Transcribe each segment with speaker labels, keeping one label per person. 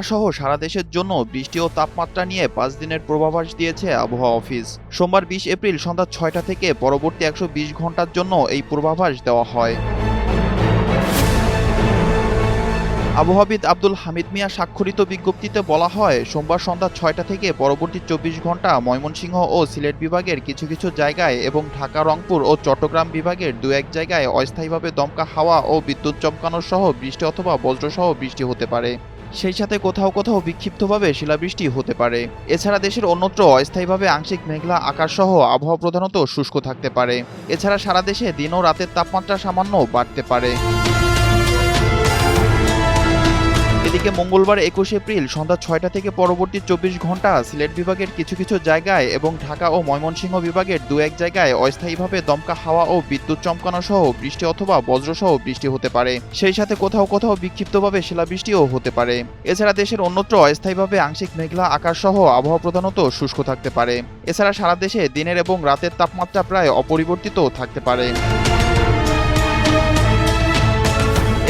Speaker 1: ঢাকাসহ সারা দেশের জন্য বৃষ্টি ও তাপমাত্রা নিয়ে ৫ দিনের পূর্বাভাস দিয়েছে আবহাওয়া অফিস। সোমবার ২০ এপ্রিল সন্ধ্যা ৬টা থেকে পরবর্তী ১২০ ঘন্টার জন্য এই পূর্বাভাস দেওয়া হয়। আবহাওয়াবিদ আব্দুল হামিদ মিয়া স্বাক্ষরিত বিজ্ঞপ্তিতে বলা হয়, সোমবার সন্ধ্যা ৬টা থেকে পরবর্তী ২৪ ঘন্টা ময়মনসিংহ ও সিলেট বিভাগের কিছু কিছু জায়গায় এবং ঢাকা, রংপুর ও চট্টগ্রাম বিভাগের দু-এক জায়গায় অস্থায়ীভাবে দমকা হাওয়া ও বিদ্যুৎ চমকানো সহ বৃষ্টি অথবা বজ্রসহ বৃষ্টি হতে পারে। সেই সাথে কোথাও কোথাও বিক্ষিপ্তভাবে শিলাবৃষ্টি হতে পারে। এছাড়া দেশের অন্যত্র অস্থায়ীভাবে আংশিক মেঘলা আকাশসহ আবহাওয়া প্রধানত শুষ্ক থাকতে পারে। এছাড়া সারা দেশে দিন ও রাতের তাপমাত্রা সামান্য বাড়তে পারে। এদিকে মঙ্গলবার ২১ এপ্রিল সন্ধ্যা ৬টা থেকে পরবর্তী ২৪ ঘন্টা সিলেট বিভাগের কিছু কিছু জায়গায় এবং ঢাকা ও ময়মনসিংহ বিভাগের দু-এক জায়গায় অস্থায়ীভাবে দমকা হাওয়া ও বিদ্যুৎ চমকানো সহ বৃষ্টি অথবা বজ্রসহ বৃষ্টি হতে পারে। সেই সাথে কোথাও কোথাও বিক্ষিপ্তভাবে শিলাবৃষ্টিও হতে পারে। এছাড়া দেশের অন্যত্র অস্থায়ীভাবে আংশিক মেঘলা আকাশসহ আবহাওয়া প্রধানত শুষ্ক থাকতে পারে। এছাড়া সারা দেশে দিনের এবং রাতের তাপমাত্রা প্রায় অপরিবর্তিত থাকতে পারে।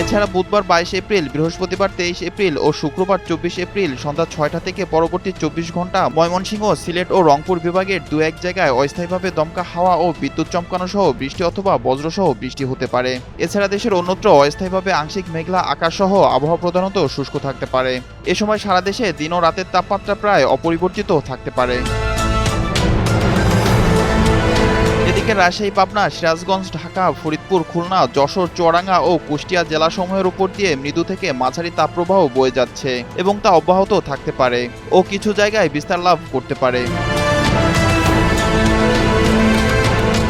Speaker 1: এছাড়া বুধবার ২২ এপ্রিল, বৃহস্পতিবার ২৩ এপ্রিল ও শুক্রবার ২৪ এপ্রিল সন্ধ্যা ৬টা থেকে পরবর্তী ২৪ ঘন্টা ময়মনসিংহ, সিলেট ও রংপুর বিভাগের দু-এক জায়গায় অস্থায়ীভাবে দমকা হাওয়া ও বিদ্যুৎ চমকানো সহ বৃষ্টি অথবা বজ্রসহ বৃষ্টি হতে পারে। এছাড়া দেশের অন্যত্র অস্থায়ীভাবে আংশিক মেঘলা আকাশসহ আবহাওয়া প্রধানত শুষ্ক থাকতে পারে। এ সময় সারা দেশে দিন ও রাতের তাপমাত্রা প্রায় অপরিবর্তিত থাকতে পারে। এদিকে রাজশাহী, পাবনা, সিরাজগঞ্জ, ঢাকা, ফরিদপুর, খুলনা, যশোর, চুয়াডাঙ্গা ও কুষ্টিয়া জেলাসমূহের উপর দিয়ে মৃদু থেকে মাঝারি তাপপ্রবাহ বয়ে যাচ্ছে এবং তা অব্যাহত থাকতে পারে ও কিছু জায়গায় বিস্তার লাভ করতে পারে।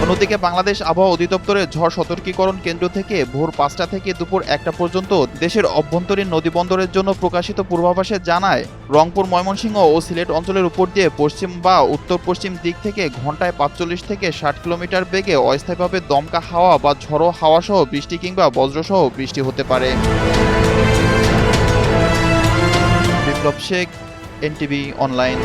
Speaker 1: অন্যদিকে বাংলাদেশ আবহাওয়া অধিদপ্তরের ঝড় সতর্কীকরণ কেন্দ্র থেকে ভোর ৫টা থেকে দুপুর ১টা পর্যন্ত দেশের অভ্যন্তরীণ নদীবন্দরের জন্য প্রকাশিত পূর্বাভাসে জানায়, রংপুর, ময়মনসিংহ ও সিলেট অঞ্চলের উপর দিয়ে পশ্চিম বা উত্তর পশ্চিম দিক থেকে ঘন্টায় ৪৫ থেকে ৬০ কিলোমিটার বেগে অস্থায়ীভাবে দমকা হাওয়া বা ঝড়ো হাওয়া সহ বৃষ্টি কিংবা বজ্রসহ বৃষ্টি হতে পারে। বিপ্লব শেখ, এনটিভি অনলাইন।